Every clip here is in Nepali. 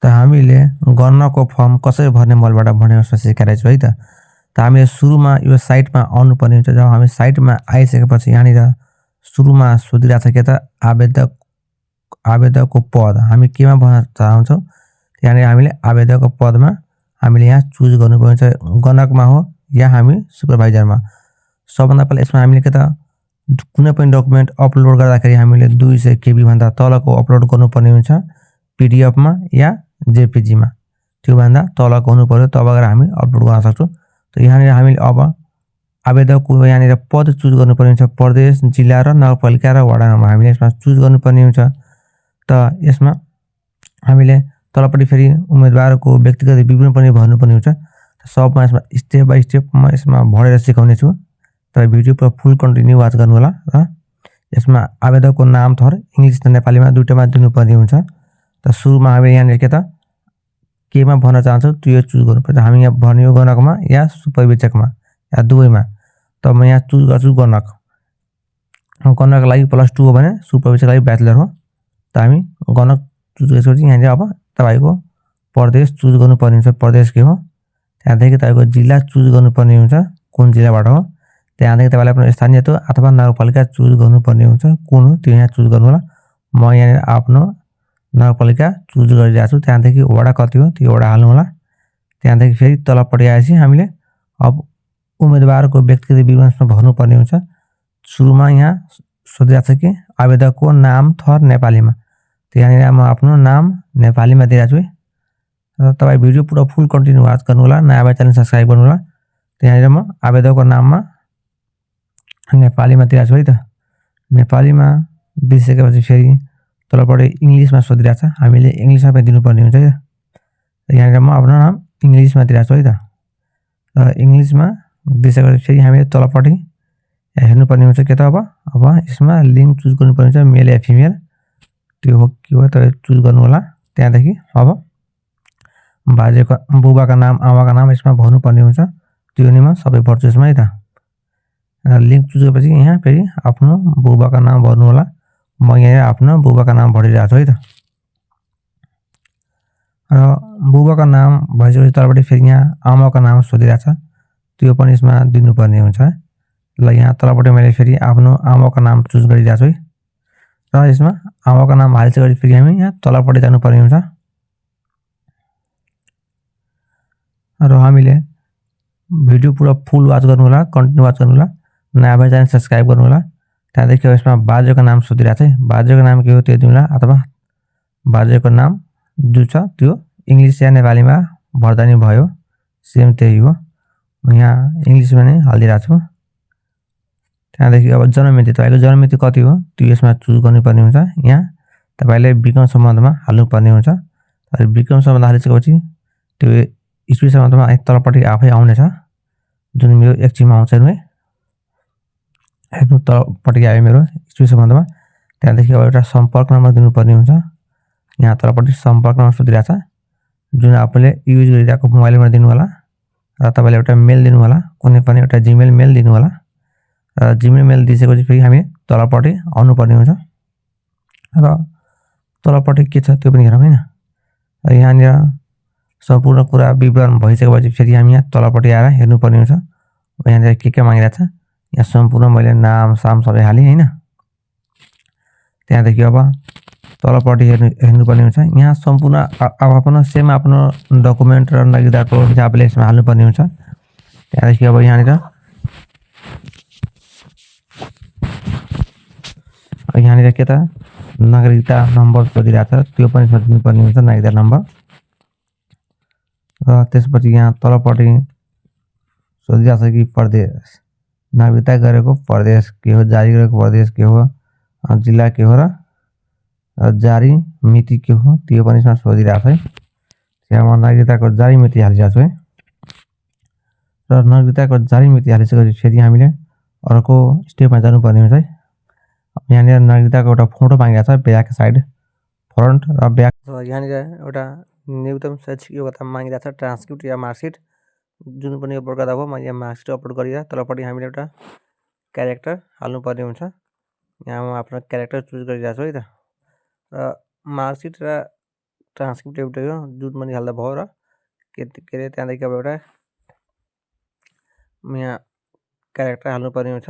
हामीले गणनाको फर्म कसरी भर्ने मलबाट भन्ने सिकाइरहेको छु है त। हामीले सुरुमा यो साइटमा आउनुपर्ने हुन्छ। जब हामी साइटमा आइसकेपछि यहाँनिर सुरुमा सोधिरहेको छ के त आवेदकको पद हामी केमा भर्न चाहन्छौँ। यहाँनिर हामीले आवेदकको पदमा हामीले यहाँ चुज गर्नुपर्ने हुन्छ, गणकमा हो या हामी सुपरभाइजरमा। सबभन्दा पहिला यसमा हामीले के त कुनै पनि डकुमेन्ट अपलोड गर्दाखेरि हामीले 200 KB भन्दा तलको अपलोड गर्नुपर्ने हुन्छ, पीडीएफमा या जेपीजीमा। त्योभन्दा तलको हुनु पर्यो, तब गएर हामी अपलोड गर्न सक्छौँ। त यहाँनिर हामीले अब आवेदकको यहाँनिर पद चुज गर्नुपर्ने हुन्छ, प्रदेश, जिल्ला र नगरपालिका र वडा नम्बर हामीले यसमा चुज गर्नुपर्ने हुन्छ। त यसमा हामीले तलपट्टि फेरि उम्मेदवारको व्यक्तिगत विवरण पनि भर्नुपर्ने हुन्छ। सबमा यसमा स्टेप बाई स्टेप म यसमा भरेर सिकाउने छु। तपाईँ भिडियो पुरा फुल कन्टिन्यू वाच गर्नु होला र यसमा आवेदकको नाम थर इङ्ग्लिस र नेपालीमा दुईटामा दिनुपर्ने हुन्छ। त सुरुमा हामी यहाँनिर के त केमा भर्न चाहन्छौँ त्यो चुज गर्नुपर्छ। हामी यहाँ भर्ने हो गणकमा या सुपरविचकमा या दुवैमा। त म यहाँ चुज गर्छु गणक। गणकको लागि +2 हो भने सुपरविचकको लागि ब्याचलर हो। त हामी गणक चुज गरेपछि यहाँनिर अब तपाईँको प्रदेश चुज गर्नुपर्ने हुन्छ, प्रदेश के हो। त्यहाँदेखि तपाईँको जिल्ला चुज गर्नुपर्ने हुन्छ, कुन जिल्लाबाट हो। त्यहाँदेखि तपाईँले आफ्नो स्थानीय तह अथवा नगरपालिका चुज गर्नुपर्ने हुन्छ, कुन हो त्यो यहाँ चुज गर्नु होला। म यहाँनिर आफ्नो नगरपालिका चुज गरिरहेको छु। त्यहाँदेखि वडा कति हो त्यो वडा हाल्नु होला। त्यहाँदेखि फेरि तलपट्टि आएपछि हामीले अब उम्मेदवारको व्यक्तिगत विवरण भर्नुपर्ने हुन्छ। सुरुमा यहाँ सोधिरहेको छ कि आवेदकको नाम थर नेपालीमा। त यहाँनिर म आफ्नो नाम नेपालीमा दिइरहेको छु है। र तपाईँ भिडियो पुरा फुल कन्टिन्यू वाच गर्नु होला, नयाँ भए च्यानल सब्सक्राइब गर्नु होला। त्यहाँनिर म आवेदकको नाममा नेपालीमा दिइरहेको छु है त। नेपालीमा दिइसकेपछि फेरि तलपट्टि इङ्ग्लिसमा सोधिरहेको छ, हामीले इङ्ग्लिसमा पनि दिनुपर्ने हुन्छ है त। यहाँनिर म आफ्नो नाम इङ्ग्लिसमा दिइरहेको छु है त। र इङ्ग्लिसमा दिइसकेपछि फेरि हामीले तलपट्टि हेर्नुपर्ने हुन्छ के त अब यसमा लिङ्क चुज गर्नुपर्ने हुन्छ, मेल या फिमेल त्यो हो के हो तपाईँ चुज गर्नु होला। त्यहाँदेखि अब बुबाका नाम आमाका नाम यसमा भर्नुपर्ने हुन्छ, त्यो नि म सबै भर्छु यसमा है त। लिङ्क चुज गरेपछि यहाँ फेरि आफ्नो बुबाका नाम भर्नु होला। म यहाँ आफ्नो बुबाका नाम भरिरहेको छु है त। र बुबाका नाम भइसकेपछि तलपट्टि फेरि यहाँ आमाको नाम सोधिरहेको छ, त्यो पनि यसमा दिनुपर्ने हुन्छ। ल यहाँ तलपट्टि मैले फेरि आफ्नो आमाको नाम चुज गरिरहेको छु है। र यसमा आमाको नाम हालिसकेपछि फेरि हामी यहाँ तलपट्टि जानुपर्ने हुन्छ। र हामीले भिडियो पुरा फुल वाच गर्नु होला, कन्टिन्यू वाच गर्नु होला, नयाँ भए च्यानल सब्सक्राइब गर्नु होला। त्यहाँदेखि यसमा बाजेको नाम सोधिरहेको छ है, बाजेको नाम के हो त्यो दिनु होला, अथवा बाजेको नाम जो छ त्यो इङ्ग्लिस या नेपालीमा भर्दा नि भयो, सेम त्यही हो। म यहाँ इङ्ग्लिसमा नै हालिदिइरहेको छु। त्यहाँदेखि अब जन्ममिति, तपाईँको जन्ममिति कति हो त्यो यसमा चुज गर्नुपर्ने हुन्छ। यहाँ तपाईँले विक्रम सम्बन्धमा हाल्नुपर्ने हुन्छ। विक्रम सम्बन्ध हालिसकेपछि त्यो इस्वी सम्बन्धमा तलपट्टि आफै आउनेछ, जुन मेरो एकछिनमा आउँछ है। हेर्नु तलपट्टि आयो मेरो इस्वी सम्बन्धमा। त्यहाँदेखि अब एउटा सम्पर्क नम्बर दिनुपर्ने हुन्छ। यहाँ तलपट्टि सम्पर्क नम्बर सोधिरहेको छ, जुन आफूले युज गरिरहेको मोबाइल नम्बर दिनु होला। र तपाईँले एउटा मेल दिनु होला, कुनै पनि एउटा जिमेल मेल दिनु होला। र जिमेल मेल दिइसकेपछि फेरि हामी तलपट्टि आउनुपर्ने हुन्छ। र तलपट्टि के छ त्यो पनि हेरौँ होइन। यहाँनिर सम्पूर्ण कुरा विवरण भइसकेपछि फेरि हामी यहाँ तलपट्टि आएर हेर्नुपर्ने हुन्छ। यहाँनिर के मागिरहेको छ, यहाँ सम्पूर्ण मैले नाम साम सबै हालेँ होइन। त्यहाँदेखि अब तलपट्टि हेर्नुपर्ने हुन्छ। यहाँ सम्पूर्ण आफ्नो सेम आफ्नो डकुमेन्ट र नागरिकताको हिसाबले यसमा हाल्नुपर्ने हुन्छ। त्यहाँदेखि अब यहाँनिर के त नागरिकता नम्बर सोधिरहेको छ, त्यो पनि सोध्नुपर्ने हुन्छ, नागरिकता नम्बर। र त्यसपछि यहाँ तलपट्टि सोधिरहेको छ कि प्रदेश, नागरिकता गरेको प्रदेश के हो, जारी गरेको प्रदेश के हो, जिल्ला के हो र जारी मिति के हो त्यो पनि यसमा सोधिरहेको छ है। त्यहाँ म नागरिकताको जारी मिति हालिरहेको छु है। र नागरिकताको जारी मिति हालिसकेपछि फेरि हामीले अर्को स्टेपमा जानुपर्ने हुन्छ है। यहाँनिर नागरिकताको एउटा फोटो मागिरहेको छ, ब्याक साइड फ्रन्ट र ब्याक। र यहाँनिर एउटा न्यूनतम शैक्षिक योग्यता मागिरहेको छ, ट्रान्सक्रिप्ट या मार्कसिट जुन पनि अपलोड गर्दा भयो। म यहाँ मार्कसिट अपलोड गरिरहेँ। तलपट्टि हामीले एउटा क्यारेक्टर हाल्नुपर्ने हुन्छ। यहाँ म आफ्नो क्यारेक्टर चुज गरिरहेको छु है त। र मार्कसिट र ट्रान्सक्रिप्ट एउटै हो, जुन पनि हाल्दा भयो र के अरे त्यहाँदेखि अब एउटा यहाँ क्यारेक्टर हाल्नुपर्ने हुन्छ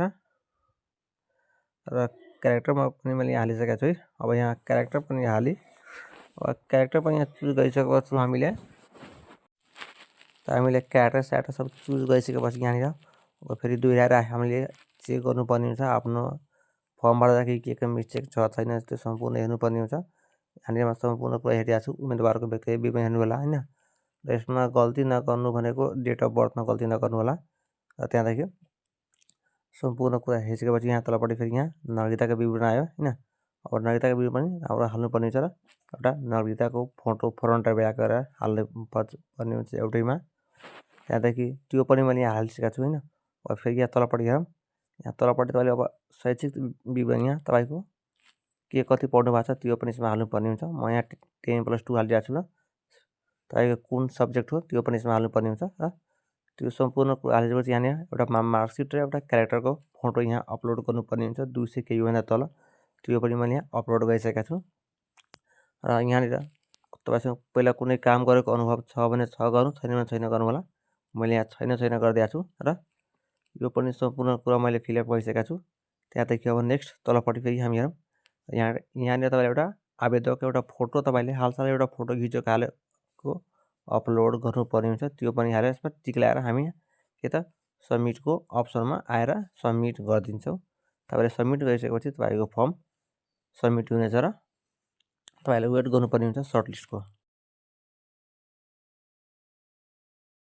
र क्यारेक्टर पनि मैले यहाँ हालिसकेको छु है। अब यहाँ क्यारेक्टर पनि हालेँ। अब क्यारेक्टर पनि यहाँ चुज गरिसकेको छु हामीले। त हामीले क्यारेक्टर स्यारेक्टर सब चुज गरिसकेपछि यहाँनिर अब फेरि दोहोऱ्याएर हामीले चेक गर्नुपर्ने हुन्छ आफ्नो फर्मबाट के मिस्टेक छ छैन त्यो सम्पूर्ण हेर्नुपर्ने हुन्छ। यहाँनिर सम्पूर्ण कुरा हेरिरहेको छु। उम्मेदवारको व्यक्तिगत विवरण हेर्नु होला होइन। र यसमा गल्ती नगर्नु भनेको डेट अफ बर्थमा गल्ती नगर्नु होला। र त्यहाँदेखि सम्पूर्ण कुरा हेरिसकेपछि यहाँ तलपट्टि फेरि यहाँ नागरिकताको विवरण आयो होइन। अब नागरिकताको विवरण पनि हाम्रो हाल्नुपर्ने हुन्छ र एउटा नागरिकताको फोटो फ्रन्ट र ब्याक गरेर हाल्नु पर्ने हुन्छ एउटैमा। त्यहाँदेखि त्यो पनि मैले यहाँ हालिसकेको छु होइन। अब फेरि यहाँ तलपट्टि हेरौँ। यहाँ तलपट्टि तपाईँले अब शैक्षिक विवरण यहाँ तपाईँको के कति पढ्नु भएको छ त्यो पनि यसमा हाल्नुपर्ने हुन्छ। म यहाँ 10+2 हालिरहेको छु र तपाईँको कुन सब्जेक्ट हो त्यो पनि यसमा हाल्नुपर्ने हुन्छ र त्यो सम्पूर्ण कुरा हालिसकेपछि यहाँनिर एउटा मार्कसिट र एउटा क्यारेक्टरको फोटो यहाँ अपलोड गर्नुपर्ने हुन्छ 200 KB तल। त्यो पनि मैले यहाँ अपलोड गरिसकेको छु। र यहाँनिर तपाईँसँग पहिला कुनै काम गरेको अनुभव छ भने छ गर्नु, छैन भने छैन गर्नु होला। मैले यहाँ छैन गरिदिएको छु र यो पनि सम्पूर्ण कुरा मैले फिलअप गरिसकेको छु। त्यहाँदेखि अब नेक्स्ट तलपट्टि फेरि हामी हेरौँ। यहाँनिर तपाईँले एउटा आवेदकको एउटा फोटो तपाईँले हालसालै एउटा फोटो खिचेको हालेको अपलोड गर्नुपर्ने हुन्छ। त्यो पनि हालेर यसमा टिक लगाएर हामी के त सबमिटको अप्सनमा आएर सबमिट गरिदिन्छौँ। तपाईँले सबमिट गरिसकेपछि तपाईँको फर्म सबमिट हुनेछ र तपाईँले वेट गर्नुपर्ने हुन्छ सर्टलिस्टको।